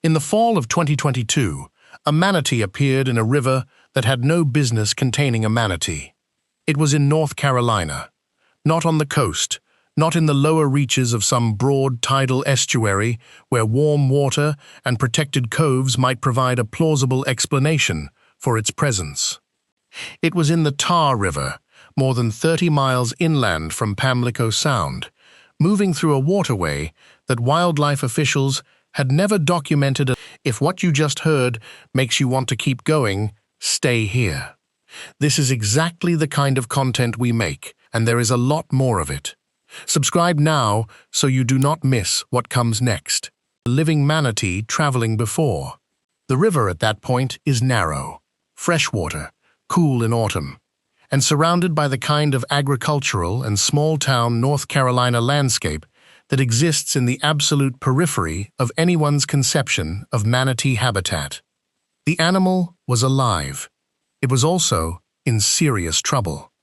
In the fall of 2022, a manatee appeared in a river that had no business containing a manatee. It was in North Carolina, not on the coast, not in the lower reaches of some broad tidal estuary where warm water and protected coves might provide a plausible explanation for its presence. It was in the Tar River, more than 30 miles inland from Pamlico Sound, moving through a waterway that wildlife officials had never documented. If what you just heard makes you want to keep going, stay here. This is exactly the kind of content we make, and there is a lot more of it. Subscribe now so you do not miss what comes next. The living manatee traveling before. The river at that point is narrow, freshwater, cool in autumn, and surrounded by the kind of agricultural and small-town North Carolina landscape that exists in the absolute periphery of anyone's conception of manatee habitat. The animal was alive. It was also in serious trouble.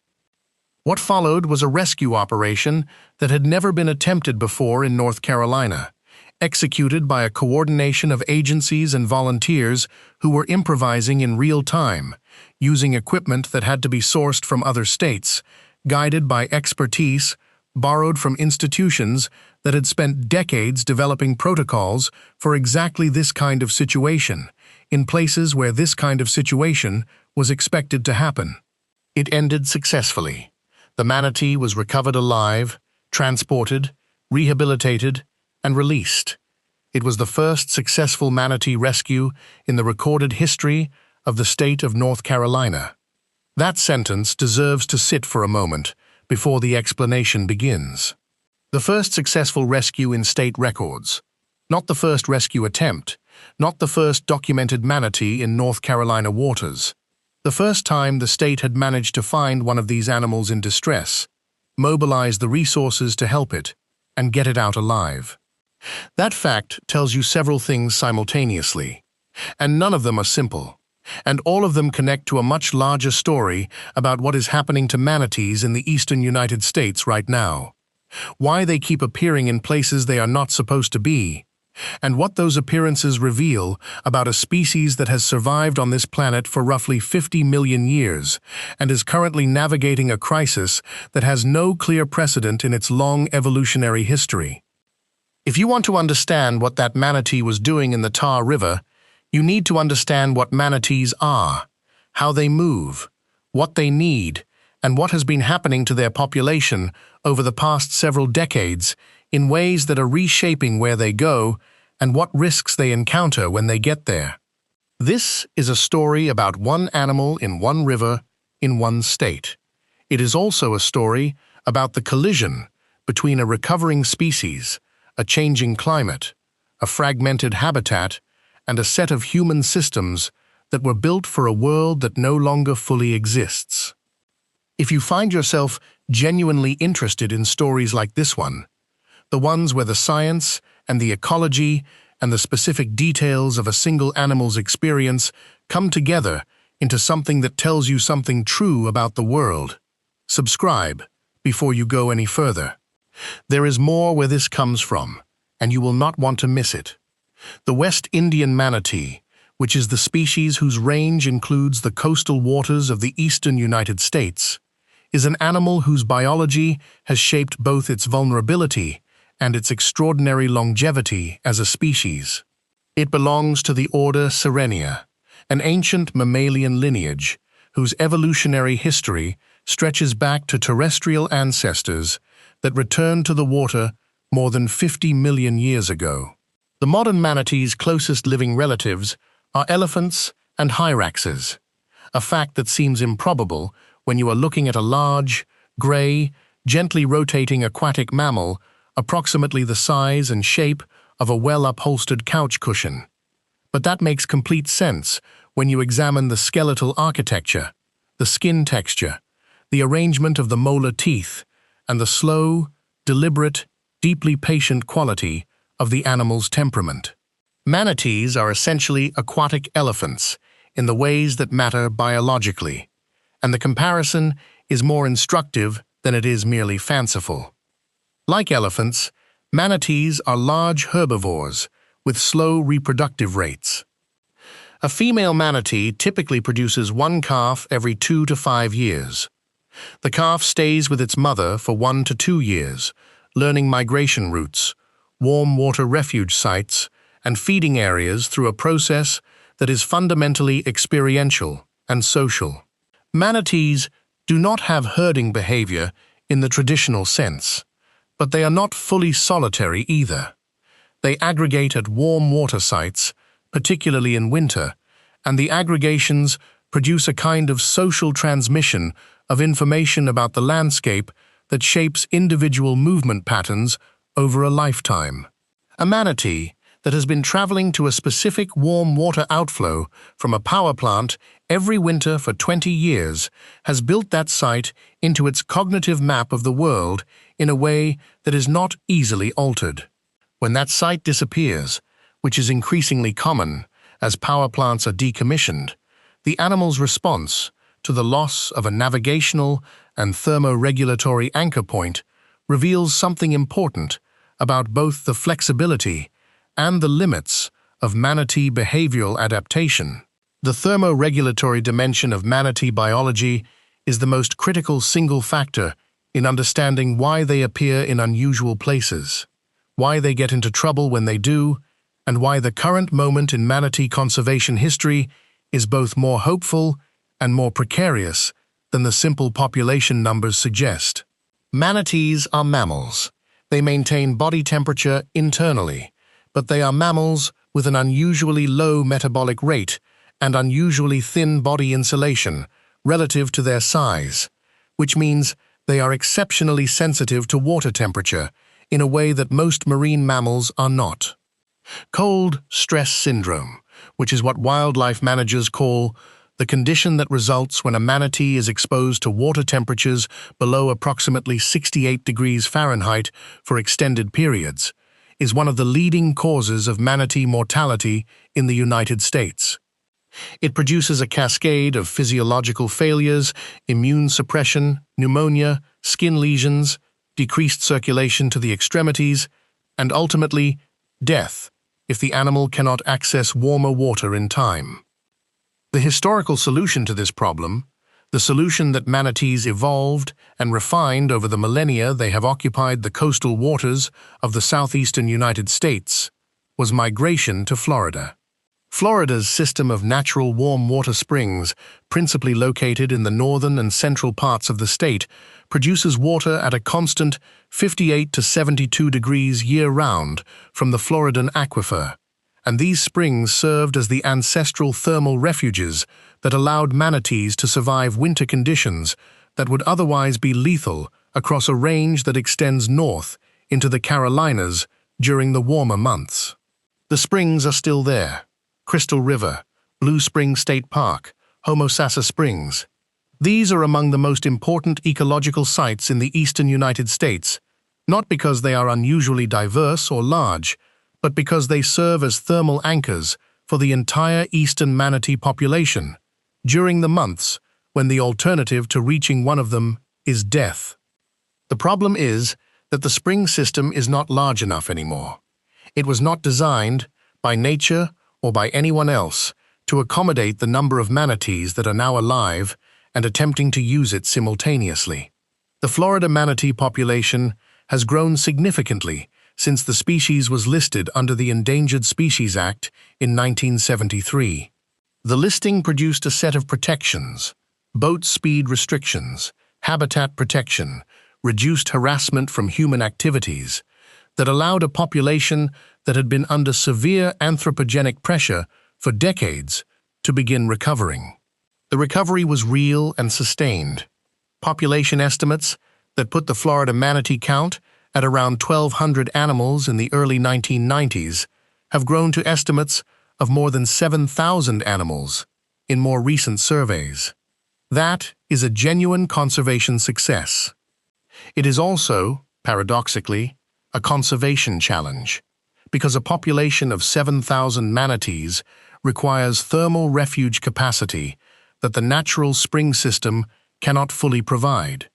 What followed was a rescue operation that had never been attempted before in North Carolina, executed by a coordination of agencies and volunteers who were improvising in real time, using equipment that had to be sourced from other states, guided by expertise borrowed from institutions that had spent decades developing protocols for exactly this kind of situation, in places where this kind of situation was expected to happen. It ended successfully. The manatee was recovered alive, transported, rehabilitated, and released. It was the first successful manatee rescue in the recorded history of the state of North Carolina. That sentence deserves to sit for a moment before the explanation begins. The first successful rescue in state records. Not the first rescue attempt, not the first documented manatee in North Carolina waters. The first time the state had managed to find one of these animals in distress, mobilize the resources to help it, and get it out alive. That fact tells you several things simultaneously, and none of them are simple, and all of them connect to a much larger story about what is happening to manatees in the eastern United States right now, why they keep appearing in places they are not supposed to be, and what those appearances reveal about a species that has survived on this planet for roughly 50 million years and is currently navigating a crisis that has no clear precedent in its long evolutionary history. If you want to understand what that manatee was doing in the Tar River, you need to understand what manatees are, how they move, what they need, and what has been happening to their population over the past several decades in ways that are reshaping where they go and what risks they encounter when they get there. This is a story about one animal in one river in one state. It is also a story about the collision between a recovering species, a changing climate, a fragmented habitat, and a set of human systems that were built for a world that no longer fully exists. If you find yourself genuinely interested in stories like this one, the ones where the science and the ecology and the specific details of a single animal's experience come together into something that tells you something true about the world, subscribe before you go any further. There is more where this comes from, and you will not want to miss it. The West Indian manatee, which is the species whose range includes the coastal waters of the eastern United States, is an animal whose biology has shaped both its vulnerability and its extraordinary longevity as a species. It belongs to the order Sirenia, an ancient mammalian lineage whose evolutionary history stretches back to terrestrial ancestors that returned to the water more than 50 million years ago. The modern manatee's closest living relatives are elephants and hyraxes, a fact that seems improbable when you are looking at a large, gray, gently rotating aquatic mammal approximately the size and shape of a well-upholstered couch cushion. But that makes complete sense when you examine the skeletal architecture, the skin texture, the arrangement of the molar teeth, and the slow, deliberate, deeply patient quality of the animal's temperament. Manatees are essentially aquatic elephants in the ways that matter biologically, and the comparison is more instructive than it is merely fanciful. Like elephants, manatees are large herbivores with slow reproductive rates. A female manatee typically produces one calf every 2 to 5 years. The calf stays with its mother for 1 to 2 years, learning migration routes, warm water refuge sites, and feeding areas through a process that is fundamentally experiential and social. Manatees do not have herding behavior in the traditional sense, but they are not fully solitary either. They aggregate at warm water sites, particularly in winter, and the aggregations produce a kind of social transmission of information about the landscape that shapes individual movement patterns over a lifetime. A manatee that has been traveling to a specific warm water outflow from a power plant every winter for 20 years has built that site into its cognitive map of the world in a way that is not easily altered. When that site disappears, which is increasingly common as power plants are decommissioned, the animal's response to the loss of a navigational and thermoregulatory anchor point reveals something important about both the flexibility and the limits of manatee behavioral adaptation. The thermoregulatory dimension of manatee biology is the most critical single factor in understanding why they appear in unusual places, why they get into trouble when they do, and why the current moment in manatee conservation history is both more hopeful and more precarious than the simple population numbers suggest. Manatees are mammals. They maintain body temperature internally, but they are mammals with an unusually low metabolic rate and unusually thin body insulation relative to their size, which means they are exceptionally sensitive to water temperature in a way that most marine mammals are not. Cold stress syndrome, which is what wildlife managers call the condition that results when a manatee is exposed to water temperatures below approximately 68 degrees Fahrenheit for extended periods, is one of the leading causes of manatee mortality in the United States. It produces a cascade of physiological failures, immune suppression, pneumonia, skin lesions, decreased circulation to the extremities, and ultimately, death if the animal cannot access warmer water in time. The historical solution to this problem, the solution that manatees evolved and refined over the millennia they have occupied the coastal waters of the southeastern United States, was migration to Florida. Florida's system of natural warm water springs, principally located in the northern and central parts of the state, produces water at a constant 58 to 72 degrees year-round from the Floridan aquifer, and these springs served as the ancestral thermal refuges that allowed manatees to survive winter conditions that would otherwise be lethal across a range that extends north into the Carolinas during the warmer months. The springs are still there: Crystal River, Blue Spring State Park, Homosassa Springs. These are among the most important ecological sites in the eastern United States, not because they are unusually diverse or large, but because they serve as thermal anchors for the entire eastern manatee population during the months when the alternative to reaching one of them is death. The problem is that the spring system is not large enough anymore. It was not designed, by nature or by anyone else, to accommodate the number of manatees that are now alive and attempting to use it simultaneously. The Florida manatee population has grown significantly since the species was listed under the Endangered Species Act in 1973. The listing produced a set of protections: boat speed restrictions, habitat protection, reduced harassment from human activities, that allowed a population that had been under severe anthropogenic pressure for decades to begin recovering. The recovery was real and sustained. Population estimates that put the Florida manatee count at around 1,200 animals in the early 1990s have grown to estimates of more than 7,000 animals in more recent surveys. That is a genuine conservation success. It is also, paradoxically, a conservation challenge, because a population of 7,000 manatees requires thermal refuge capacity that the natural spring system cannot fully provide,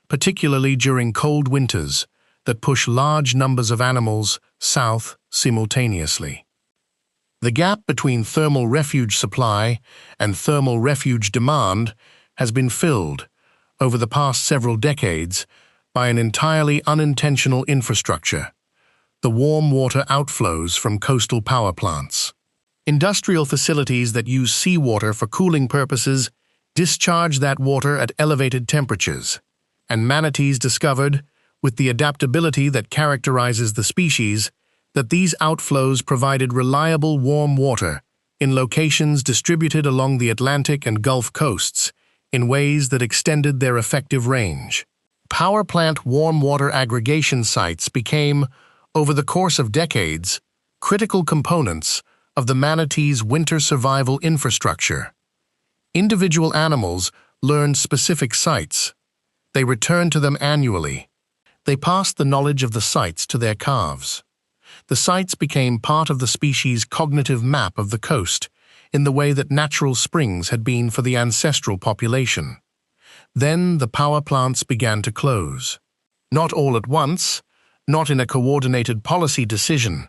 particularly during cold winters that push large numbers of animals south simultaneously. The gap between thermal refuge supply and thermal refuge demand has been filled over the past several decades by an entirely unintentional infrastructure: the warm water outflows from coastal power plants. Industrial facilities that use seawater for cooling purposes discharge that water at elevated temperatures, and manatees discovered, with the adaptability that characterizes the species, that these outflows provided reliable warm water in locations distributed along the Atlantic and Gulf coasts in ways that extended their effective range. Power plant warm water aggregation sites became, over the course of decades, critical components of the manatee's winter survival infrastructure. Individual animals learned specific sites. They returned to them annually. They passed the knowledge of the sites to their calves. The sites became part of the species' cognitive map of the coast, in the way that natural springs had been for the ancestral population. Then the power plants began to close. Not all at once, not in a coordinated policy decision,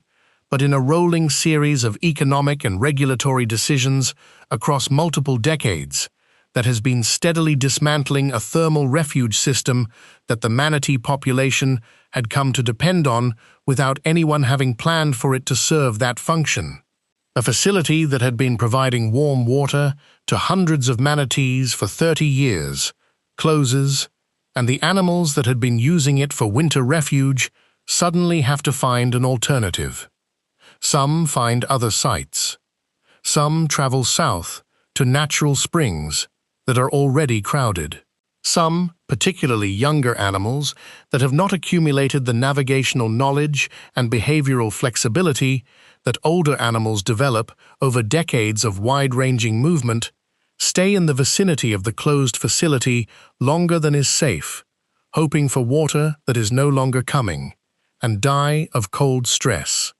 but in a rolling series of economic and regulatory decisions across multiple decades that has been steadily dismantling a thermal refuge system that the manatee population had come to depend on without anyone having planned for it to serve that function. A facility that had been providing warm water to hundreds of manatees for 30 years closes, and the animals that had been using it for winter refuge suddenly have to find an alternative. Some find other sites. Some travel south to natural springs that are already crowded. Some, particularly younger animals that have not accumulated the navigational knowledge and behavioral flexibility that older animals develop over decades of wide-ranging movement, stay in the vicinity of the closed facility longer than is safe, hoping for water that is no longer coming, and die of cold stress.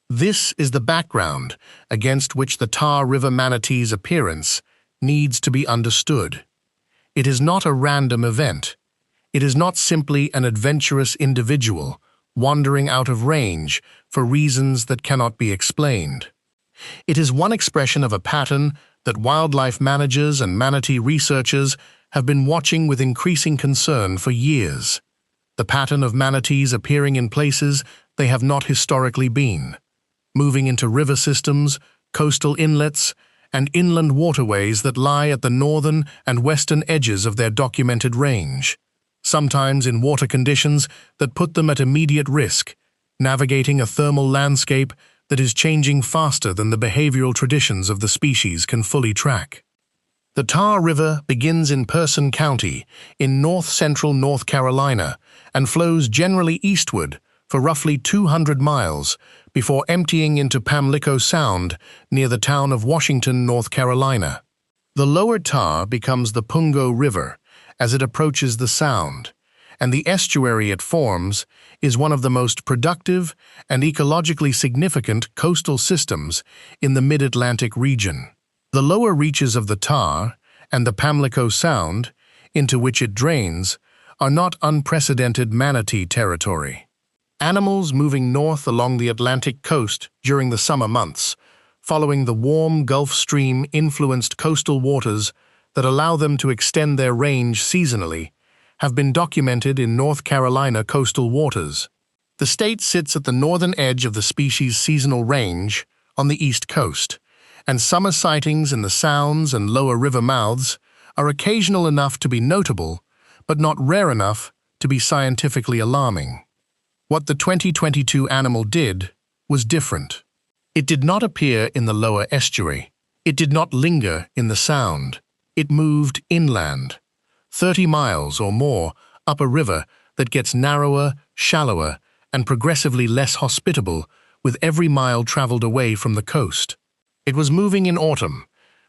This is the background against which the Tar River manatee's appearance needs to be understood. It is not a random event. It is not simply an adventurous individual wandering out of range for reasons that cannot be explained. It is one expression of a pattern that wildlife managers and manatee researchers have been watching with increasing concern for years. The pattern of manatees appearing in places they have not historically been, moving into river systems, coastal inlets, and inland waterways that lie at the northern and western edges of their documented range, sometimes in water conditions that put them at immediate risk, navigating a thermal landscape that is changing faster than the behavioral traditions of the species can fully track. The Tar River begins in Person County in north-central North Carolina and flows generally eastward for roughly 200 miles before emptying into Pamlico Sound near the town of Washington, North Carolina. The lower Tar becomes the Pungo River as it approaches the Sound, and the estuary it forms is one of the most productive and ecologically significant coastal systems in the mid-Atlantic region. The lower reaches of the Tar and the Pamlico Sound, into which it drains, are not unprecedented manatee territory. Animals moving north along the Atlantic coast during the summer months, following the warm Gulf Stream-influenced coastal waters that allow them to extend their range seasonally, have been documented in North Carolina coastal waters. The state sits at the northern edge of the species' seasonal range on the east coast, and summer sightings in the sounds and lower river mouths are occasional enough to be notable, but not rare enough to be scientifically alarming. What the 2022 animal did was different. It did not appear in the lower estuary. It did not linger in the Sound. It moved inland, 30 miles or more up a river that gets narrower, shallower, and progressively less hospitable with every mile traveled away from the coast. It was moving in autumn,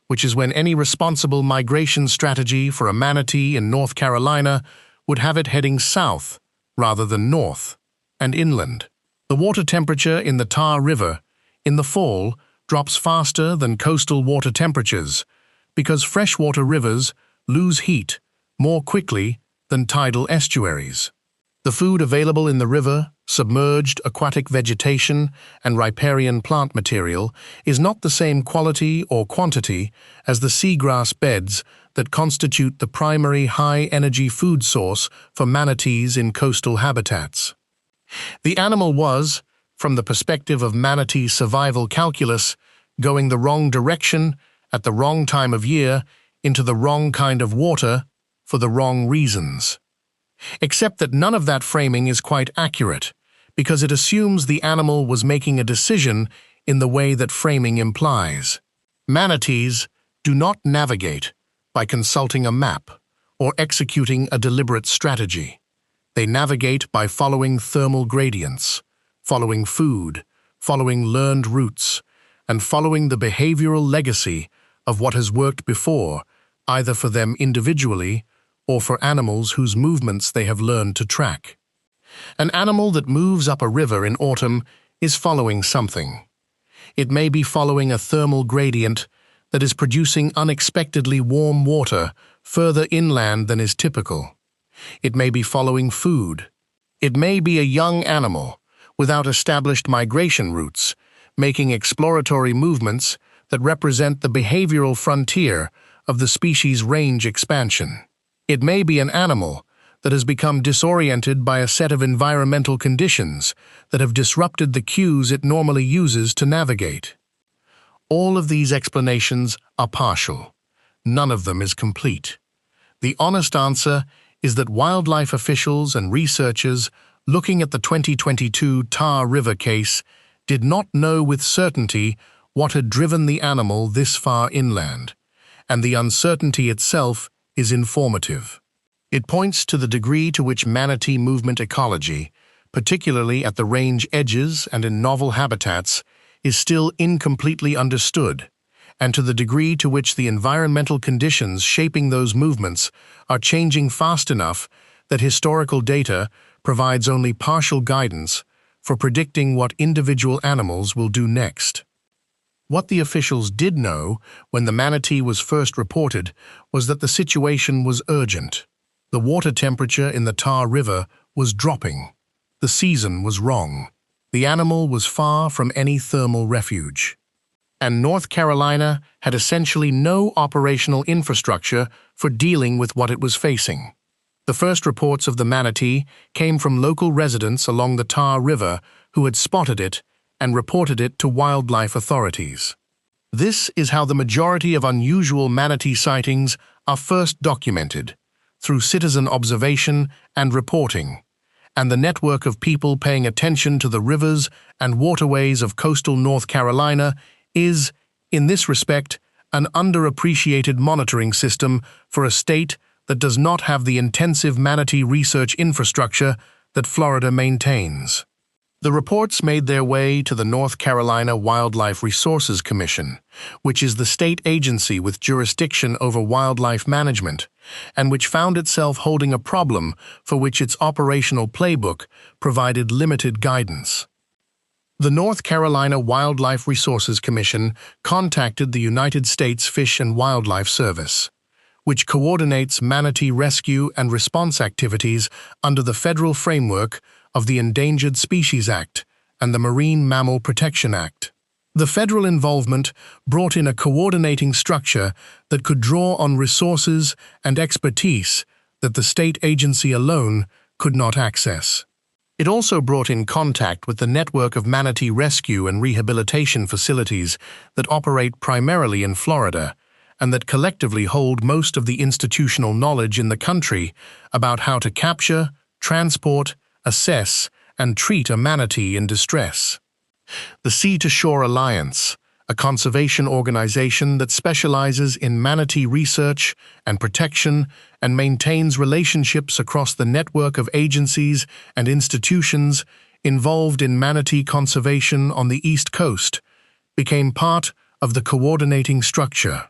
which is when any responsible migration strategy for a manatee in North Carolina would have it heading south rather than north and inland. The water temperature in the Tar River in the fall drops faster than coastal water temperatures because freshwater rivers lose heat more quickly than tidal estuaries. The food available in the river submerged aquatic vegetation, and riparian plant material is not the same quality or quantity as the seagrass beds that constitute the primary high-energy food source for manatees in coastal habitats. The animal was, from the perspective of manatee survival calculus, going the wrong direction at the wrong time of year into the wrong kind of water for the wrong reasons. Except that none of that framing is quite accurate, because it assumes the animal was making a decision in the way that framing implies. Manatees do not navigate by consulting a map or executing a deliberate strategy. They navigate by following thermal gradients, following food, following learned routes, and following the behavioral legacy of what has worked before, either for them individually or for animals whose movements they have learned to track. An animal that moves up a river in autumn is following something. It may be following a thermal gradient that is producing unexpectedly warm water further inland than is typical. It may be following food. It may be a young animal without established migration routes, making exploratory movements that represent the behavioral frontier of the species' range expansion. It may be an animal that has become disoriented by a set of environmental conditions that have disrupted the cues it normally uses to navigate. All of these explanations are partial. None of them is complete. The honest answer is that wildlife officials and researchers looking at the 2022 Tar River case did not know with certainty what had driven the animal this far inland, and the uncertainty itself is informative. It points to the degree to which manatee movement ecology, particularly at the range edges and in novel habitats, is still incompletely understood, and to the degree to which the environmental conditions shaping those movements are changing fast enough that historical data provides only partial guidance for predicting what individual animals will do next. What the officials did know when the manatee was first reported was that the situation was urgent. The water temperature in the Tar River was dropping. The season was wrong. The animal was far from any thermal refuge. And North Carolina had essentially no operational infrastructure for dealing with what it was facing. The first reports of the manatee came from local residents along the Tar River who had spotted it and reported it to wildlife authorities. This is how the majority of unusual manatee sightings are first documented, through citizen observation and reporting, and the network of people paying attention to the rivers and waterways of coastal North Carolina is, in this respect, an underappreciated monitoring system for a state that does not have the intensive manatee research infrastructure that Florida maintains. The reports made their way to the North Carolina Wildlife Resources Commission, which is the state agency with jurisdiction over wildlife management, and which found itself holding a problem for which its operational playbook provided limited guidance. The North Carolina Wildlife Resources Commission contacted the United States Fish and Wildlife Service, which coordinates manatee rescue and response activities under the federal framework of the Endangered Species Act and the Marine Mammal Protection Act. The federal involvement brought in a coordinating structure that could draw on resources and expertise that the state agency alone could not access. It also brought in contact with the network of manatee rescue and rehabilitation facilities that operate primarily in Florida and that collectively hold most of the institutional knowledge in the country about how to capture, transport, assess, and treat a manatee in distress. The Sea to Shore Alliance, a conservation organization that specializes in manatee research and protection and maintains relationships across the network of agencies and institutions involved in manatee conservation on the East Coast, became part of the coordinating structure.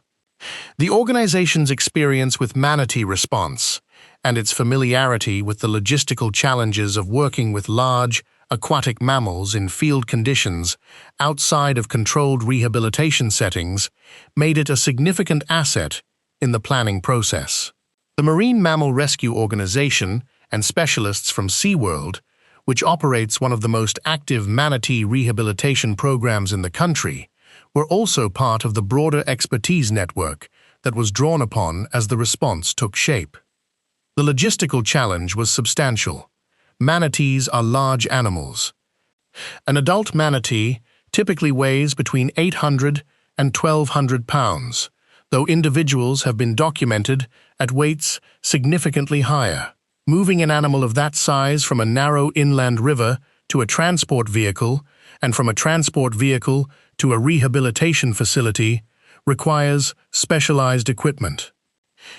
The organization's experience with manatee response and its familiarity with the logistical challenges of working with large, aquatic mammals in field conditions outside of controlled rehabilitation settings made it a significant asset in the planning process. The Marine Mammal Rescue Organization and specialists from SeaWorld, which operates one of the most active manatee rehabilitation programs in the country, were also part of the broader expertise network that was drawn upon as the response took shape. The logistical challenge was substantial. Manatees are large animals. An adult manatee typically weighs between 800 and 1,200 pounds, though individuals have been documented at weights significantly higher. Moving an animal of that size from a narrow inland river to a transport vehicle and from a transport vehicle to a rehabilitation facility requires specialized equipment.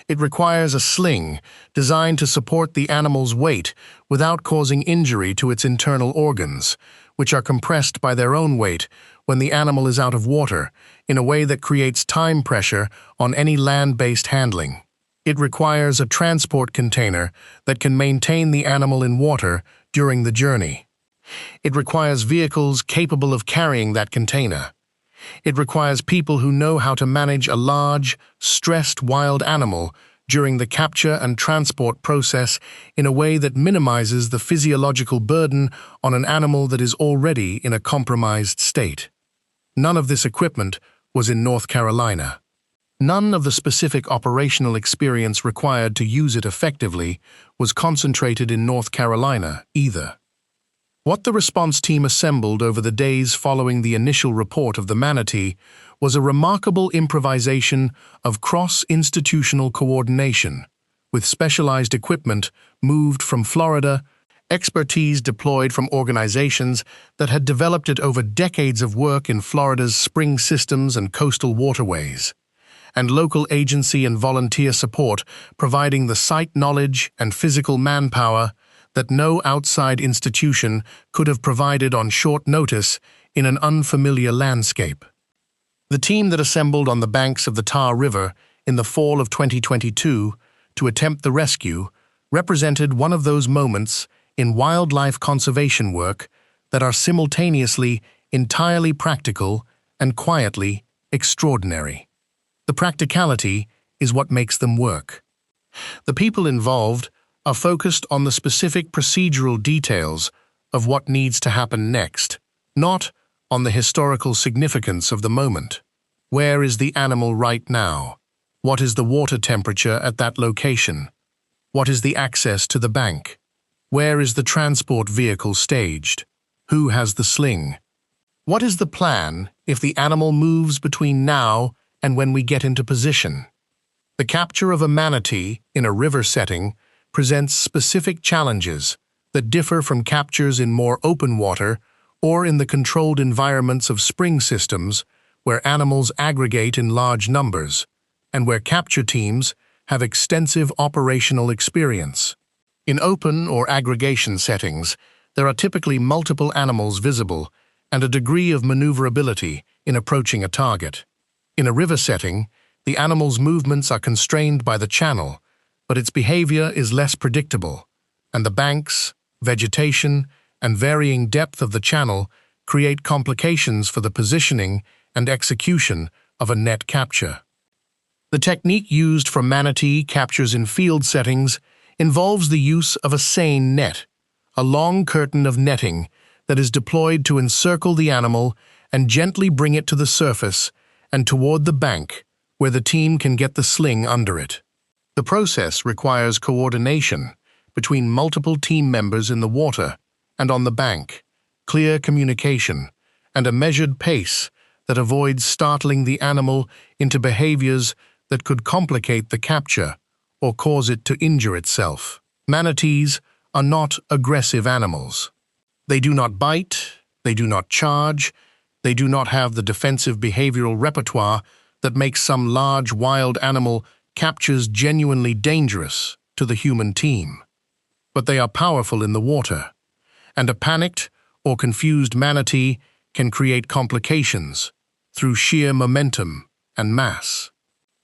It requires a sling designed to support the animal's weight without causing injury to its internal organs, which are compressed by their own weight when the animal is out of water, in a way that creates time pressure on any land-based handling. It requires a transport container that can maintain the animal in water during the journey. It requires vehicles capable of carrying that container. It requires people who know how to manage a large, stressed wild animal during the capture and transport process in a way that minimizes the physiological burden on an animal that is already in a compromised state. None of this equipment was in North Carolina. None of the specific operational experience required to use it effectively was concentrated in North Carolina either. What the response team assembled over the days following the initial report of the Manatee was a remarkable improvisation of cross-institutional coordination, with specialized equipment moved from Florida, expertise deployed from organizations that had developed it over decades of work in Florida's spring systems and coastal waterways, and local agency and volunteer support providing the site knowledge and physical manpower that no outside institution could have provided on short notice in an unfamiliar landscape. The team that assembled on the banks of the Tar River in the fall of 2022 to attempt the rescue represented one of those moments in wildlife conservation work that are simultaneously entirely practical and quietly extraordinary. The practicality is what makes them work. The people involved are focused on the specific procedural details of what needs to happen next, not on the historical significance of the moment. Where is the animal right now? What is the water temperature at that location? What is the access to the bank? Where is the transport vehicle staged? Who has the sling? What is the plan if the animal moves between now and when we get into position? The capture of a manatee in a river setting presents specific challenges that differ from captures in more open water or in the controlled environments of spring systems where animals aggregate in large numbers and where capture teams have extensive operational experience. In open or aggregation settings, there are typically multiple animals visible and a degree of maneuverability in approaching a target. In a river setting, the animal's movements are constrained by the channel, but its behavior is less predictable, and the banks, vegetation, and varying depth of the channel create complications for the positioning and execution of a net capture. The technique used for manatee captures in field settings involves the use of a seine net, a long curtain of netting that is deployed to encircle the animal and gently bring it to the surface and toward the bank, where the team can get the sling under it. The process requires coordination between multiple team members in the water and on the bank, clear communication, and a measured pace that avoids startling the animal into behaviors that could complicate the capture or cause it to injure itself. Manatees are not aggressive animals. They do not bite, they do not charge, they do not have the defensive behavioral repertoire that makes some large wild animal captures genuinely dangerous to the human team. But they are powerful in the water, and a panicked or confused manatee can create complications through sheer momentum and mass.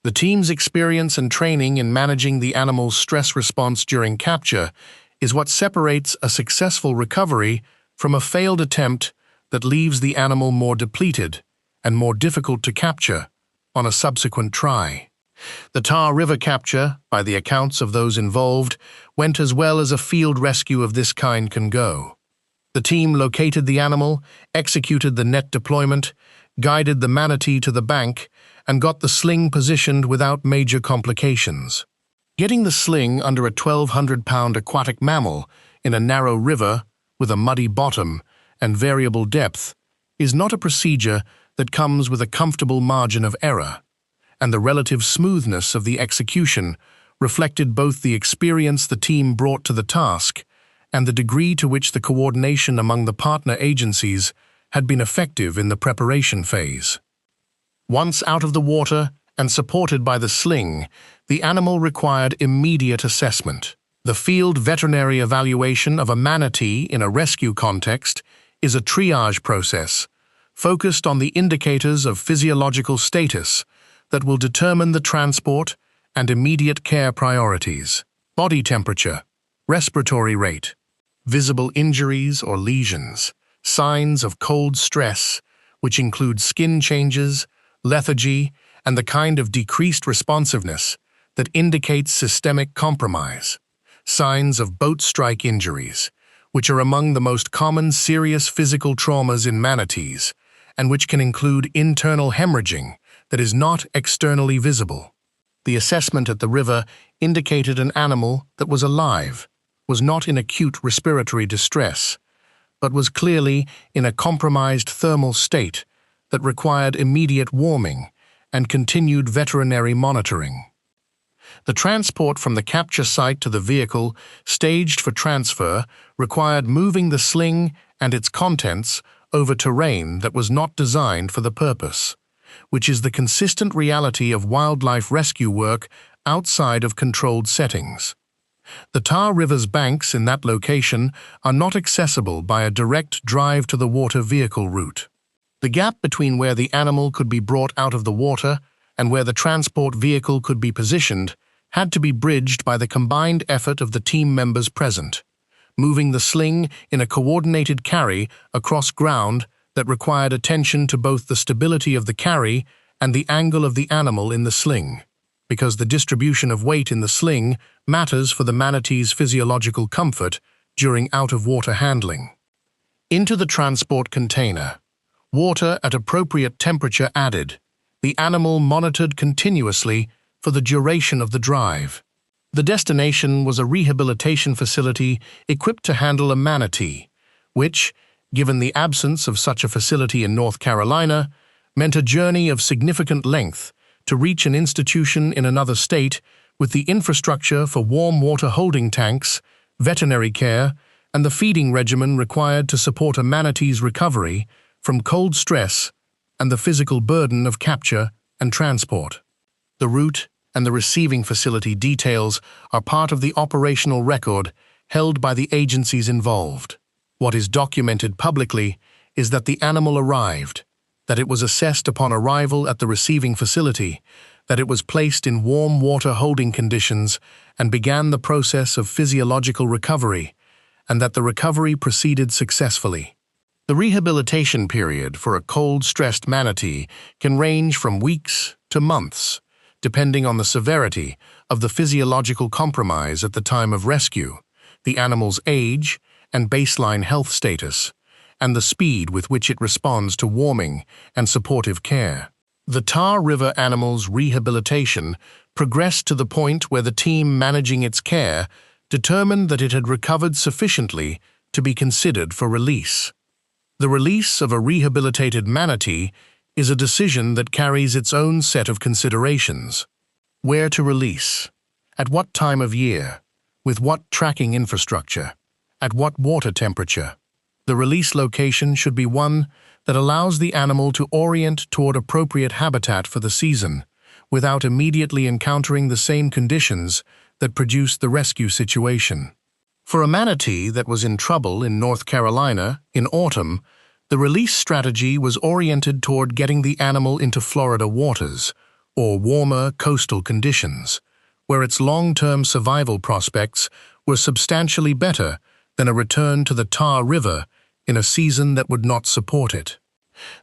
The team's experience and training in managing the animal's stress response during capture is what separates a successful recovery from a failed attempt that leaves the animal more depleted and more difficult to capture on a subsequent try. The Tar River capture, by the accounts of those involved, went as well as a field rescue of this kind can go. The team located the animal, executed the net deployment, guided the manatee to the bank, and got the sling positioned without major complications. Getting the sling under a 1,200-pound aquatic mammal in a narrow river with a muddy bottom and variable depth is not a procedure that comes with a comfortable margin of error, and the relative smoothness of the execution reflected both the experience the team brought to the task and the degree to which the coordination among the partner agencies had been effective in the preparation phase. Once out of the water and supported by the sling, the animal required immediate assessment. The field veterinary evaluation of a manatee in a rescue context is a triage process focused on the indicators of physiological status that will determine the transport and immediate care priorities: body temperature, respiratory rate, visible injuries or lesions, signs of cold stress, which include skin changes, lethargy, and the kind of decreased responsiveness that indicates systemic compromise, signs of boat strike injuries, which are among the most common serious physical traumas in manatees, and which can include internal hemorrhaging that is not externally visible. The assessment at the river indicated an animal that was alive, was not in acute respiratory distress, but was clearly in a compromised thermal state that required immediate warming and continued veterinary monitoring. The transport from the capture site to the vehicle staged for transfer required moving the sling and its contents over terrain that was not designed for the purpose, which is the consistent reality of wildlife rescue work outside of controlled settings. The Tar River's banks in that location are not accessible by a direct drive to the water vehicle route. The gap between where the animal could be brought out of the water and where the transport vehicle could be positioned had to be bridged by the combined effort of the team members present, moving the sling in a coordinated carry across ground that required attention to both the stability of the carry and the angle of the animal in the sling, because the distribution of weight in the sling matters for the manatee's physiological comfort during out-of-water handling. Into the transport container. Water at appropriate temperature added. The animal monitored continuously for the duration of the drive. The destination was a rehabilitation facility equipped to handle a manatee, which, given the absence of such a facility in North Carolina, meant a journey of significant length to reach an institution in another state with the infrastructure for warm water holding tanks, veterinary care, and the feeding regimen required to support a manatee's recovery from cold stress and the physical burden of capture and transport. The route and the receiving facility details are part of the operational record held by the agencies involved. What is documented publicly is that the animal arrived, that it was assessed upon arrival at the receiving facility, that it was placed in warm water holding conditions and began the process of physiological recovery, and that the recovery proceeded successfully. The rehabilitation period for a cold-stressed manatee can range from weeks to months, depending on the severity of the physiological compromise at the time of rescue, the animal's age and baseline health status, and the speed with which it responds to warming and supportive care. The Tar River animal's rehabilitation progressed to the point where the team managing its care determined that it had recovered sufficiently to be considered for release. The release of a rehabilitated manatee is a decision that carries its own set of considerations. Where to release? At what time of year? With what tracking infrastructure? At what water temperature? The release location should be one that allows the animal to orient toward appropriate habitat for the season, without immediately encountering the same conditions that produced the rescue situation. For a manatee that was in trouble in North Carolina in autumn, the release strategy was oriented toward getting the animal into Florida waters, or warmer coastal conditions, where its long-term survival prospects were substantially better than a return to the Tar River in a season that would not support it.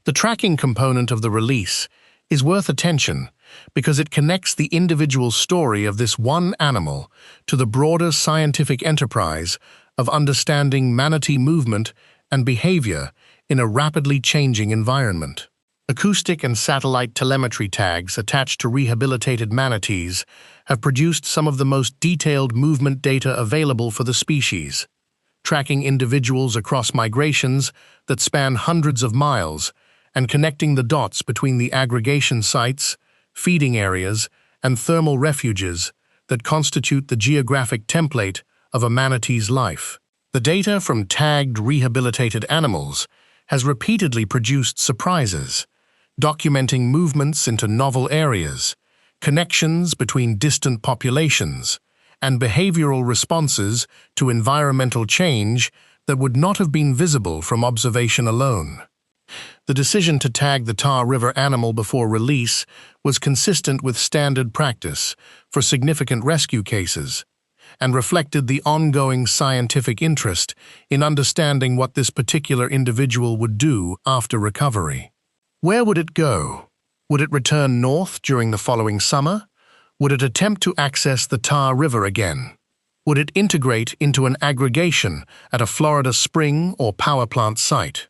The tracking component of the release is worth attention because it connects the individual story of this one animal to the broader scientific enterprise of understanding manatee movement and behavior in a rapidly changing environment. Acoustic and satellite telemetry tags attached to rehabilitated manatees have produced some of the most detailed movement data available for the species, tracking individuals across migrations that span hundreds of miles and connecting the dots between the aggregation sites, feeding areas, and thermal refuges that constitute the geographic template of a manatee's life. The data from tagged rehabilitated animals has repeatedly produced surprises, documenting movements into novel areas, connections between distant populations, and behavioral responses to environmental change that would not have been visible from observation alone. The decision to tag the Tar River animal before release was consistent with standard practice for significant rescue cases and reflected the ongoing scientific interest in understanding what this particular individual would do after recovery. Where would it go? Would it return north during the following summer? Would it attempt to access the Tar River again? Would it integrate into an aggregation at a Florida spring or power plant site?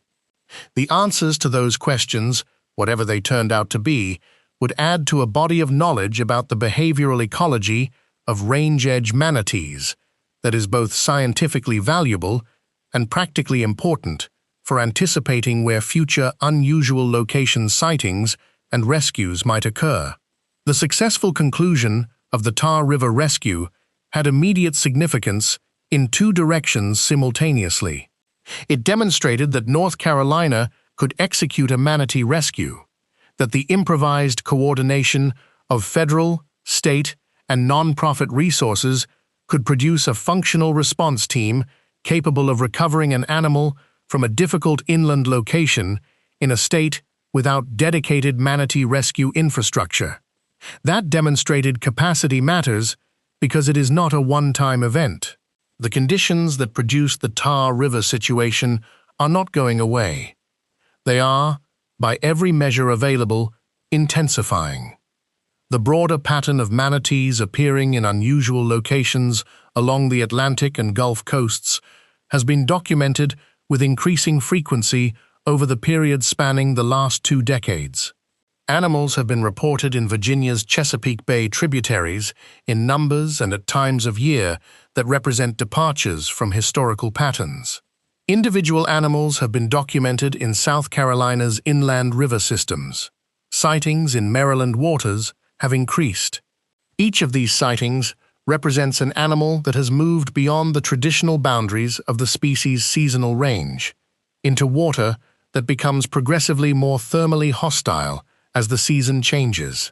The answers to those questions, whatever they turned out to be, would add to a body of knowledge about the behavioral ecology of range-edge manatees that is both scientifically valuable and practically important for anticipating where future unusual location sightings and rescues might occur. The successful conclusion of the Tar River rescue had immediate significance in two directions simultaneously. It demonstrated that North Carolina could execute a manatee rescue, that the improvised coordination of federal, state, and nonprofit resources could produce a functional response team capable of recovering an animal from a difficult inland location in a state without dedicated manatee rescue infrastructure. That demonstrated capacity matters because it is not a one-time event. The conditions that produced the Tar River situation are not going away. They are, by every measure available, intensifying. The broader pattern of manatees appearing in unusual locations along the Atlantic and Gulf coasts has been documented with increasing frequency over the period spanning the last 2 decades. Animals have been reported in Virginia's Chesapeake Bay tributaries in numbers and at times of year that represent departures from historical patterns. Individual animals have been documented in South Carolina's inland river systems. Sightings in Maryland waters have increased. Each of these sightings represents an animal that has moved beyond the traditional boundaries of the species' seasonal range, into water that becomes progressively more thermally hostile as the season changes,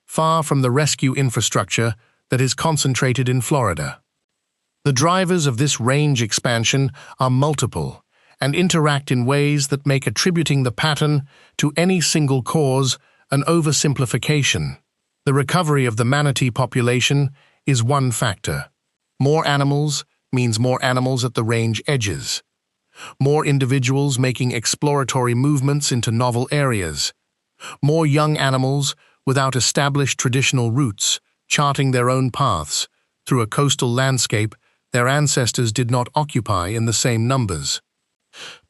far from the rescue infrastructure that is concentrated in Florida. The drivers of this range expansion are multiple and interact in ways that make attributing the pattern to any single cause an oversimplification. The recovery of the manatee population is one factor. More animals means more animals at the range edges. More individuals making exploratory movements into novel areas. More young animals without established traditional routes, charting their own paths through a coastal landscape their ancestors did not occupy in the same numbers.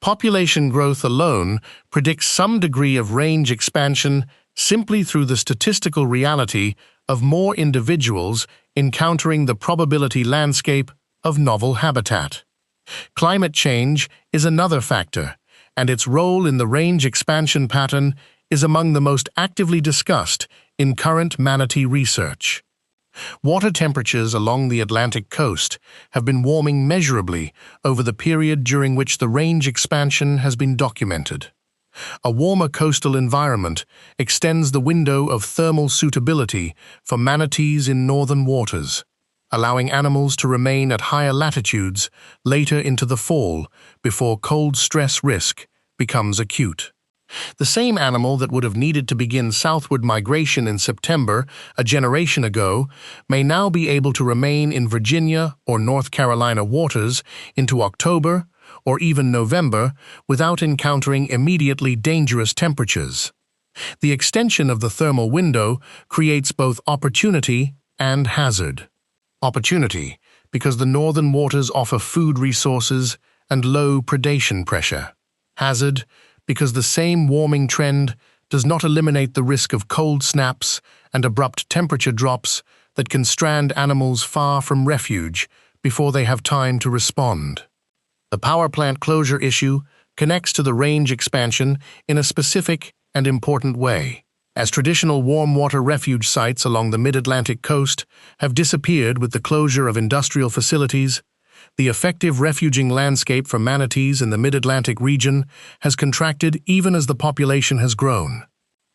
Population growth alone predicts some degree of range expansion simply through the statistical reality of more individuals encountering the probability landscape of novel habitat. Climate change is another factor, and its role in the range expansion pattern is among the most actively discussed in current manatee research. Water temperatures along the Atlantic coast have been warming measurably over the period during which the range expansion has been documented. A warmer coastal environment extends the window of thermal suitability for manatees in northern waters, allowing animals to remain at higher latitudes later into the fall before cold stress risk becomes acute. The same animal that would have needed to begin southward migration in September a generation ago may now be able to remain in Virginia or North Carolina waters into October or even November without encountering immediately dangerous temperatures. The extension of the thermal window creates both opportunity and hazard. Opportunity, because the northern waters offer food resources and low predation pressure. Hazard, because the same warming trend does not eliminate the risk of cold snaps and abrupt temperature drops that can strand animals far from refuge before they have time to respond. The power plant closure issue connects to the range expansion in a specific and important way. As traditional warm water refuge sites along the mid-Atlantic coast have disappeared with the closure of industrial facilities, the effective refuging landscape for manatees in the mid-Atlantic region has contracted even as the population has grown.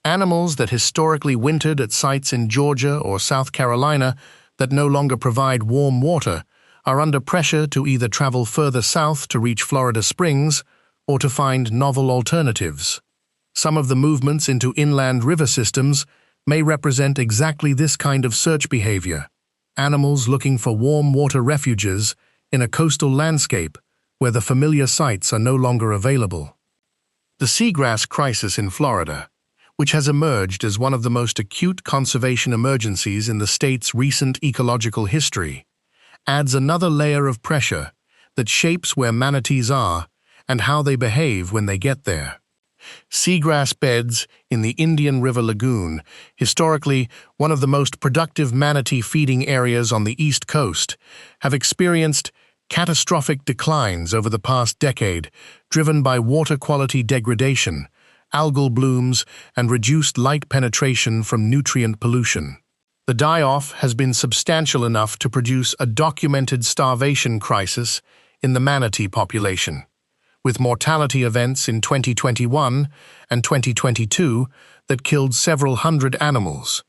Animals that historically wintered at sites in Georgia or South Carolina that no longer provide warm water are under pressure to either travel further south to reach Florida Springs or to find novel alternatives. Some of the movements into inland river systems may represent exactly this kind of search behavior, animals looking for warm water refuges in a coastal landscape where the familiar sites are no longer available. The seagrass crisis in Florida, which has emerged as one of the most acute conservation emergencies in the state's recent ecological history, adds another layer of pressure that shapes where manatees are and how they behave when they get there. Seagrass beds in the Indian River Lagoon, historically one of the most productive manatee feeding areas on the East Coast, have experienced catastrophic declines over the past decade, driven by water quality degradation, algal blooms, and reduced light penetration from nutrient pollution. The die-off has been substantial enough to produce a documented starvation crisis in the manatee population, with mortality events in 2021 and 2022 that killed several hundred animals,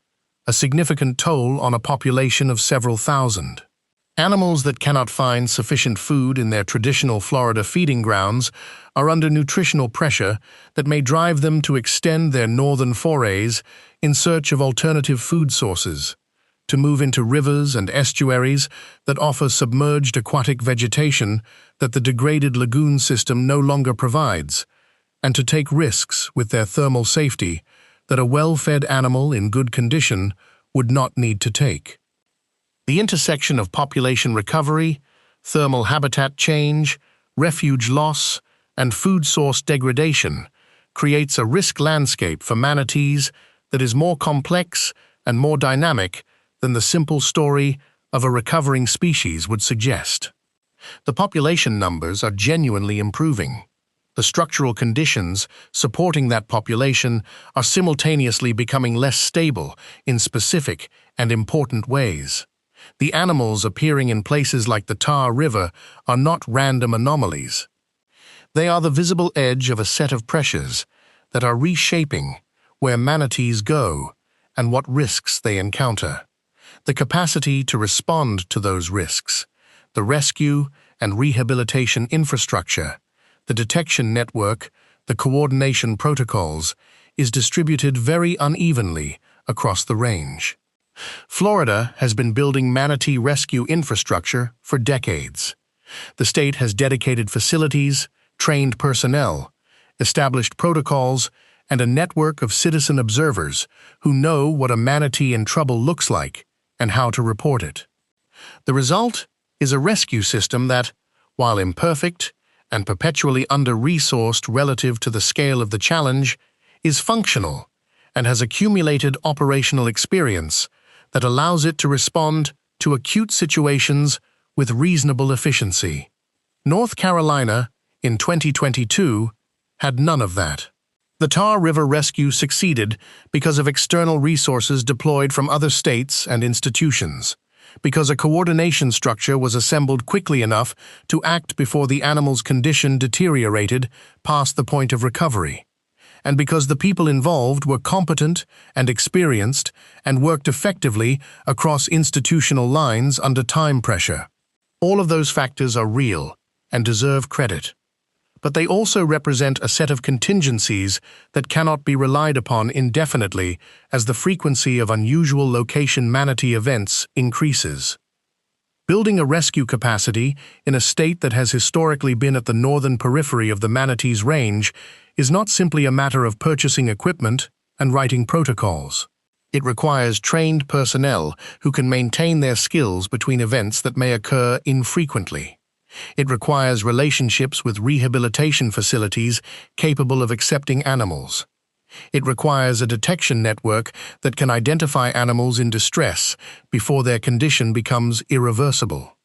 a significant toll on a population of several thousand. Animals that cannot find sufficient food in their traditional Florida feeding grounds are under nutritional pressure that may drive them to extend their northern forays in search of alternative food sources, to move into rivers and estuaries that offer submerged aquatic vegetation that the degraded lagoon system no longer provides, and to take risks with their thermal safety that a well-fed animal in good condition would not need to take. The intersection of population recovery, thermal habitat change, refuge loss, and food source degradation creates a risk landscape for manatees that is more complex and more dynamic than the simple story of a recovering species would suggest. The population numbers are genuinely improving. The structural conditions supporting that population are simultaneously becoming less stable in specific and important ways. The animals appearing in places like the Tar River are not random anomalies. They are the visible edge of a set of pressures that are reshaping where manatees go and what risks they encounter. The capacity to respond to those risks, the rescue and rehabilitation infrastructure, the detection network, the coordination protocols, is distributed very unevenly across the range. Florida has been building manatee rescue infrastructure for decades. The state has dedicated facilities, trained personnel, established protocols, and a network of citizen observers who know what a manatee in trouble looks like and how to report it. The result is a rescue system that, while imperfect and perpetually under-resourced relative to the scale of the challenge, is functional and has accumulated operational experience that allows it to respond to acute situations with reasonable efficiency. North Carolina, in 2022, had none of that. The Tar River rescue succeeded because of external resources deployed from other states and institutions, because a coordination structure was assembled quickly enough to act before the animal's condition deteriorated past the point of recovery, and because the people involved were competent and experienced and worked effectively across institutional lines under time pressure. All of those factors are real and deserve credit. But they also represent a set of contingencies that cannot be relied upon indefinitely as the frequency of unusual location manatee events increases. Building a rescue capacity in a state that has historically been at the northern periphery of the manatee's range is not simply a matter of purchasing equipment and writing protocols. It requires trained personnel who can maintain their skills between events that may occur infrequently. It requires relationships with rehabilitation facilities capable of accepting animals. It requires a detection network that can identify animals in distress before their condition becomes irreversible.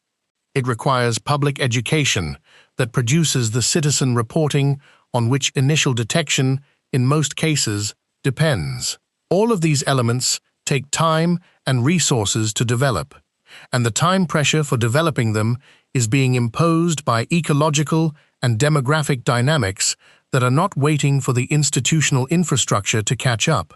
It requires public education that produces the citizen reporting on which initial detection, in most cases, depends. All of these elements take time and resources to develop, and the time pressure for developing them is being imposed by ecological and demographic dynamics that are not waiting for the institutional infrastructure to catch up.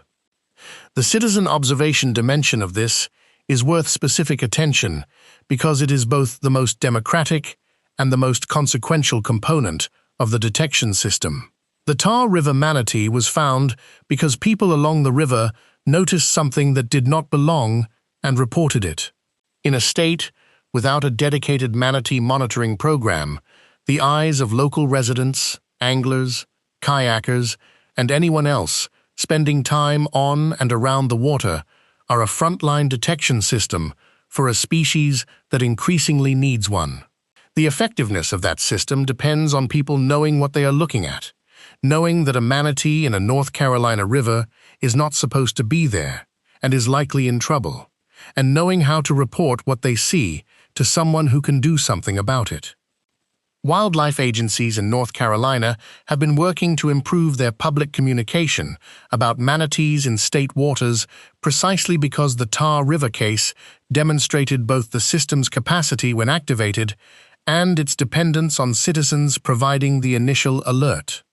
The citizen observation dimension of this is worth specific attention because it is both the most democratic and the most consequential component of the detection system. The Tar River manatee was found because people along the river noticed something that did not belong and reported it. In a state without a dedicated manatee monitoring program, the eyes of local residents, anglers, kayakers, and anyone else spending time on and around the water are a frontline detection system for a species that increasingly needs one. The effectiveness of that system depends on people knowing what they are looking at, knowing that a manatee in a North Carolina river is not supposed to be there and is likely in trouble, and knowing how to report what they see to someone who can do something about it. Wildlife agencies in North Carolina have been working to improve their public communication about manatees in state waters precisely because the Tar River case demonstrated both the system's capacity when activated and its dependence on citizens providing the initial alert.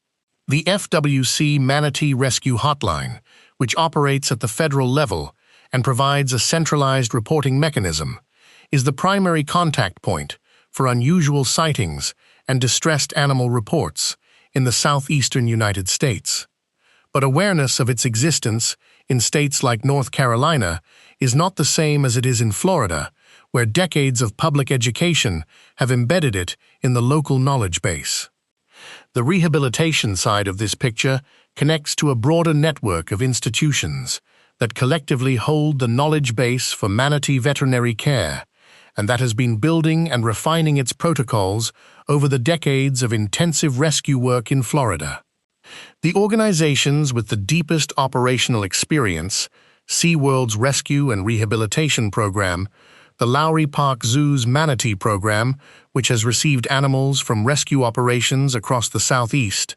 The FWC Manatee Rescue Hotline, which operates at the federal level and provides a centralized reporting mechanism, is the primary contact point for unusual sightings and distressed animal reports in the southeastern United States. But awareness of its existence in states like North Carolina is not the same as it is in Florida, where decades of public education have embedded it in the local knowledge base. The rehabilitation side of this picture connects to a broader network of institutions that collectively hold the knowledge base for manatee veterinary care, and that has been building and refining its protocols over the decades of intensive rescue work in Florida. The organizations with the deepest operational experience, SeaWorld's Rescue and Rehabilitation Program, the Lowry Park Zoo's Manatee Program, which has received animals from rescue operations across the Southeast,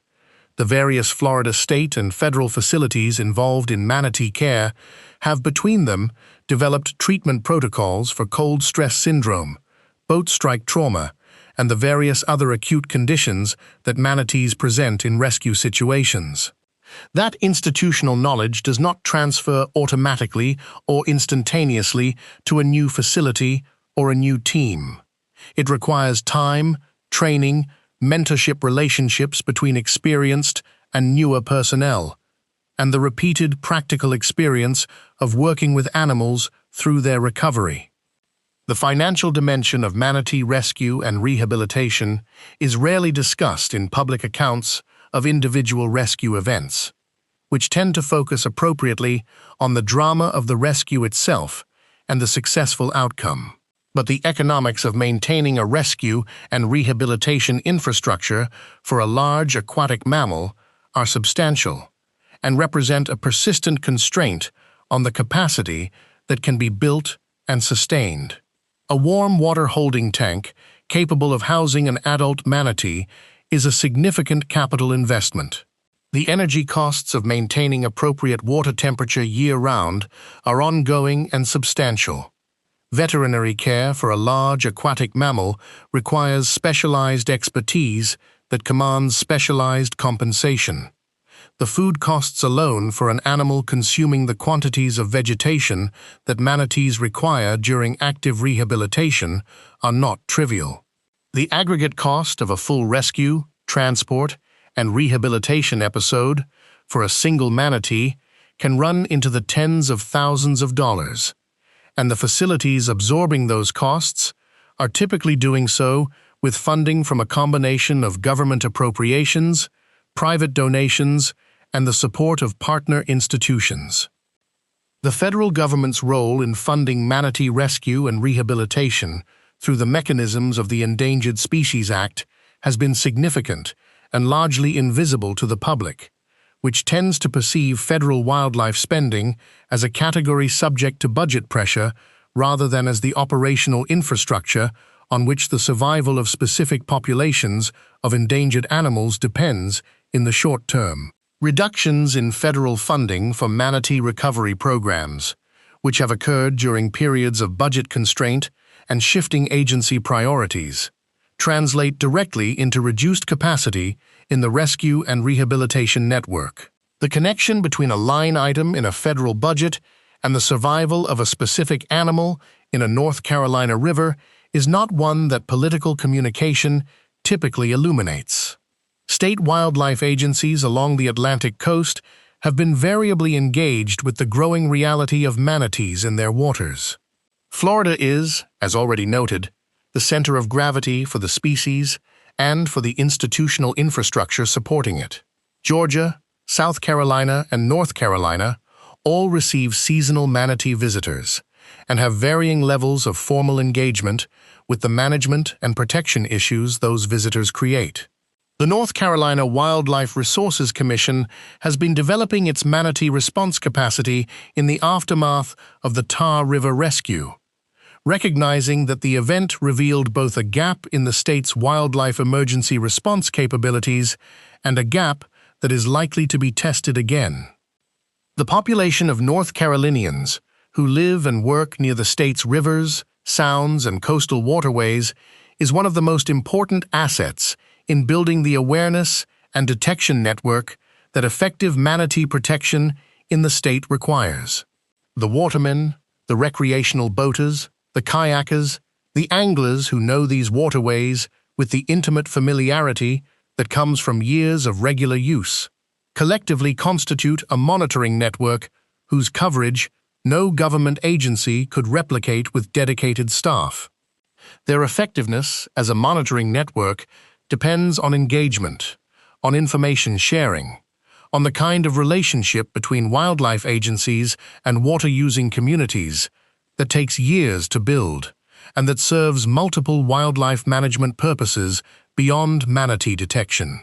the various Florida state and federal facilities involved in manatee care have between them developed treatment protocols for cold stress syndrome, boat strike trauma, and the various other acute conditions that manatees present in rescue situations. That institutional knowledge does not transfer automatically or instantaneously to a new facility or a new team. It requires time, training, mentorship relationships between experienced and newer personnel, and the repeated practical experience of working with animals through their recovery. The financial dimension of manatee rescue and rehabilitation is rarely discussed in public accounts of individual rescue events, which tend to focus appropriately on the drama of the rescue itself and the successful outcome. But the economics of maintaining a rescue and rehabilitation infrastructure for a large aquatic mammal are substantial and represent a persistent constraint on the capacity that can be built and sustained. A warm water holding tank capable of housing an adult manatee is a significant capital investment. The energy costs of maintaining appropriate water temperature year-round are ongoing and substantial. Veterinary care for a large aquatic mammal requires specialized expertise that commands specialized compensation. The food costs alone for an animal consuming the quantities of vegetation that manatees require during active rehabilitation are not trivial. The aggregate cost of a full rescue, transport, and rehabilitation episode for a single manatee can run into the tens of thousands of dollars, and the facilities absorbing those costs are typically doing so with funding from a combination of government appropriations, private donations, and the support of partner institutions. The federal government's role in funding manatee rescue and rehabilitation through the mechanisms of the Endangered Species Act has been significant and largely invisible to the public, which tends to perceive federal wildlife spending as a category subject to budget pressure rather than as the operational infrastructure on which the survival of specific populations of endangered animals depends in the short term. Reductions in federal funding for manatee recovery programs, which have occurred during periods of budget constraint and shifting agency priorities, translate directly into reduced capacity in the rescue and rehabilitation network. The connection between a line item in a federal budget and the survival of a specific animal in a North Carolina river is not one that political communication typically illuminates. State wildlife agencies along the Atlantic coast have been variably engaged with the growing reality of manatees in their waters. Florida is, as already noted, the center of gravity for the species and for the institutional infrastructure supporting it. Georgia, South Carolina, and North Carolina all receive seasonal manatee visitors and have varying levels of formal engagement with the management and protection issues those visitors create. The North Carolina Wildlife Resources Commission has been developing its manatee response capacity in the aftermath of the Tar River rescue, recognizing that the event revealed both a gap in the state's wildlife emergency response capabilities and a gap that is likely to be tested again. The population of North Carolinians who live and work near the state's rivers, sounds, and coastal waterways is one of the most important assets in building the awareness and detection network that effective manatee protection in the state requires. The watermen, the recreational boaters, the kayakers, the anglers who know these waterways with the intimate familiarity that comes from years of regular use, collectively constitute a monitoring network whose coverage no government agency could replicate with dedicated staff. Their effectiveness as a monitoring network depends on engagement, on information sharing, on the kind of relationship between wildlife agencies and water-using communities that takes years to build and that serves multiple wildlife management purposes beyond manatee detection.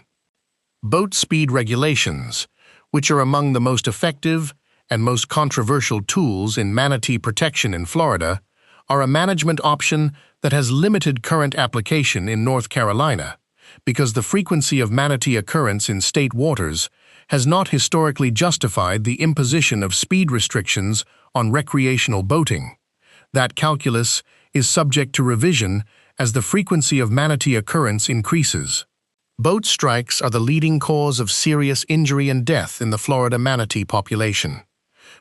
Boat speed regulations, which are among the most effective and most controversial tools in manatee protection in Florida, are a management option that has limited current application in North Carolina because the frequency of manatee occurrence in state waters has not historically justified the imposition of speed restrictions on recreational boating. That calculus is subject to revision as the frequency of manatee occurrence increases. Boat strikes are the leading cause of serious injury and death in the Florida manatee population,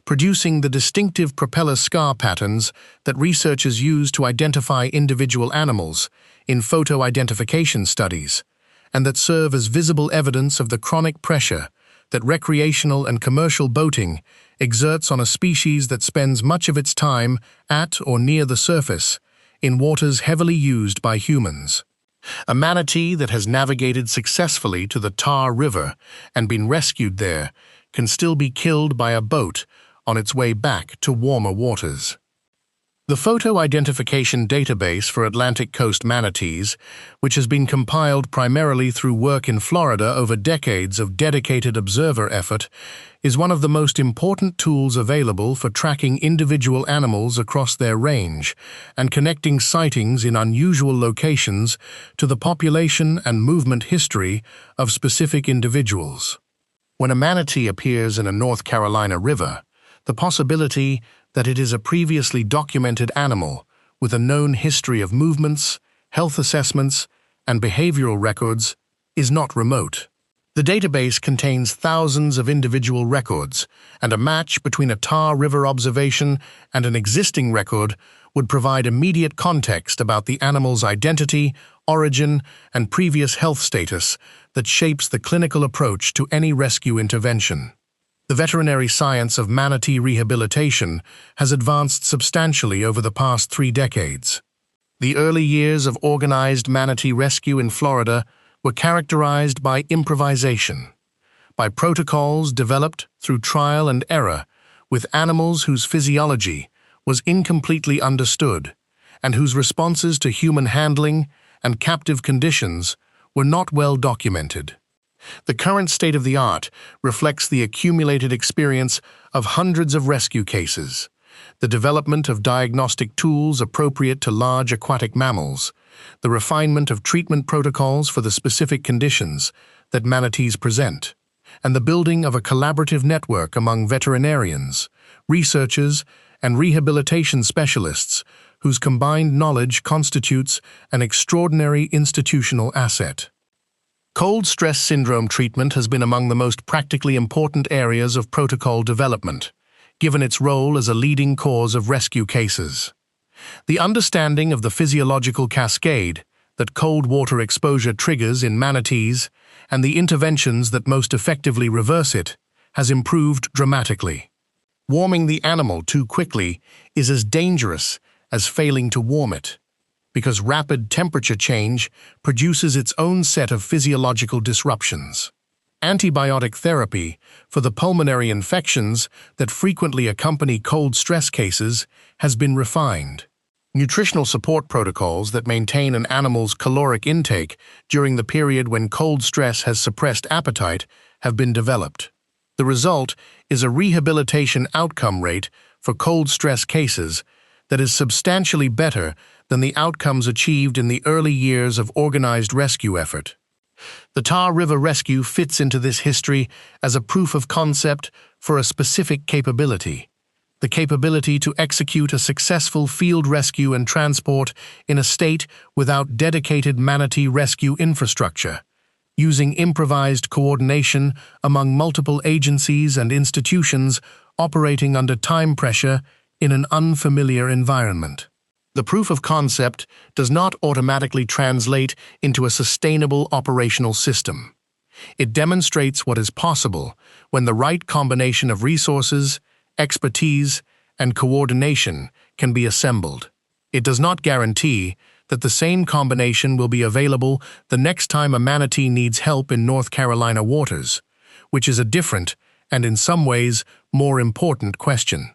producing the distinctive propeller scar patterns that researchers use to identify individual animals in photo identification studies, and that serve as visible evidence of the chronic pressure that recreational and commercial boating exerts on a species that spends much of its time at or near the surface in waters heavily used by humans. A manatee that has navigated successfully to the Tar River and been rescued there can still be killed by a boat on its way back to warmer waters. The photo identification database for Atlantic coast manatees, which has been compiled primarily through work in Florida over decades of dedicated observer effort, is one of the most important tools available for tracking individual animals across their range and connecting sightings in unusual locations to the population and movement history of specific individuals. When a manatee appears in a North Carolina river, the possibility that it is a previously documented animal with a known history of movements, health assessments, and behavioral records is not remote. The database contains thousands of individual records, and a match between a Tar River observation and an existing record would provide immediate context about the animal's identity, origin, and previous health status that shapes the clinical approach to any rescue intervention. The veterinary science of manatee rehabilitation has advanced substantially over the past 3 decades. The early years of organized manatee rescue in Florida were characterized by improvisation, by protocols developed through trial and error with animals whose physiology was incompletely understood and whose responses to human handling and captive conditions were not well documented. The current state of the art reflects the accumulated experience of hundreds of rescue cases, the development of diagnostic tools appropriate to large aquatic mammals, the refinement of treatment protocols for the specific conditions that manatees present, and the building of a collaborative network among veterinarians, researchers, and rehabilitation specialists whose combined knowledge constitutes an extraordinary institutional asset. Cold stress syndrome treatment has been among the most practically important areas of protocol development, given its role as a leading cause of rescue cases. The understanding of the physiological cascade that cold water exposure triggers in manatees and the interventions that most effectively reverse it has improved dramatically. Warming the animal too quickly is as dangerous as failing to warm it, because rapid temperature change produces its own set of physiological disruptions. Antibiotic therapy for the pulmonary infections that frequently accompany cold stress cases has been refined. Nutritional support protocols that maintain an animal's caloric intake during the period when cold stress has suppressed appetite have been developed. The result is a rehabilitation outcome rate for cold stress cases that is substantially better than the outcomes achieved in the early years of organized rescue effort. The Tar River rescue fits into this history as a proof of concept for a specific capability: the capability to execute a successful field rescue and transport in a state without dedicated manatee rescue infrastructure, using improvised coordination among multiple agencies and institutions operating under time pressure in an unfamiliar environment. The proof of concept does not automatically translate into a sustainable operational system. It demonstrates what is possible when the right combination of resources, expertise, and coordination can be assembled. It does not guarantee that the same combination will be available the next time a manatee needs help in North Carolina waters, which is a different and in some ways more important question.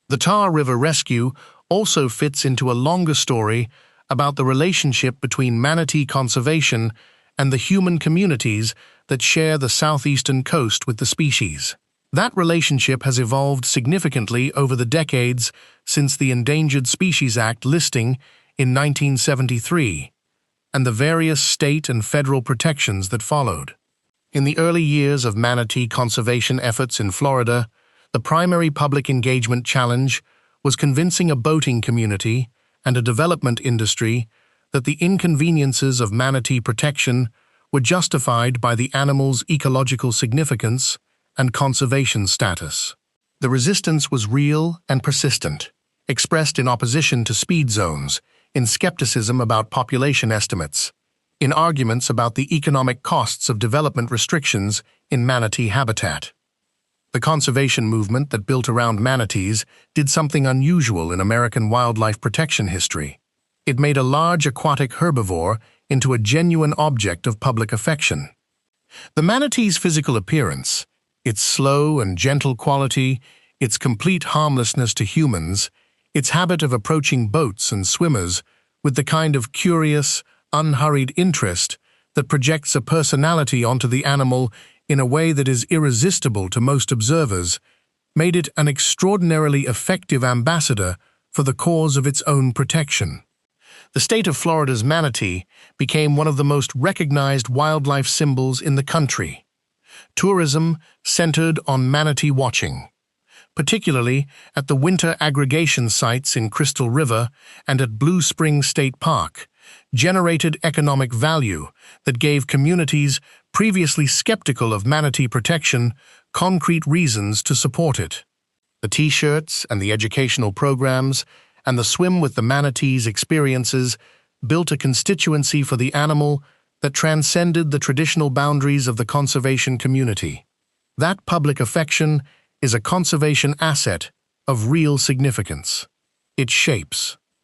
The Tar River rescue also fits into a longer story about the relationship between manatee conservation and the human communities that share the southeastern coast with the species. That relationship has evolved significantly over the decades since the Endangered Species Act listing in 1973, and the various state and federal protections that followed. In the early years of manatee conservation efforts in Florida, the primary public engagement challenge was convincing a boating community and a development industry that the inconveniences of manatee protection were justified by the animal's ecological significance and conservation status. The resistance was real and persistent, expressed in opposition to speed zones, in skepticism about population estimates, in arguments about the economic costs of development restrictions in manatee habitat. The conservation movement that built around manatees did something unusual in American wildlife protection history. It made a large aquatic herbivore into a genuine object of public affection. The manatee's physical appearance, its slow and gentle quality, its complete harmlessness to humans, its habit of approaching boats and swimmers with the kind of curious, unhurried interest that projects a personality onto the animal in a way that is irresistible to most observers, made it an extraordinarily effective ambassador for the cause of its own protection. The state of Florida's manatee became one of the most recognized wildlife symbols in the country. Tourism centered on manatee watching, particularly at the winter aggregation sites in Crystal River and at Blue Spring State Park, generated economic value that gave communities previously skeptical of manatee protection concrete reasons to support it. The T-shirts and the educational programs and the swim with the manatees experiences built a constituency for the animal that transcended the traditional boundaries of the conservation community. That public affection is a conservation asset of real significance. It shapes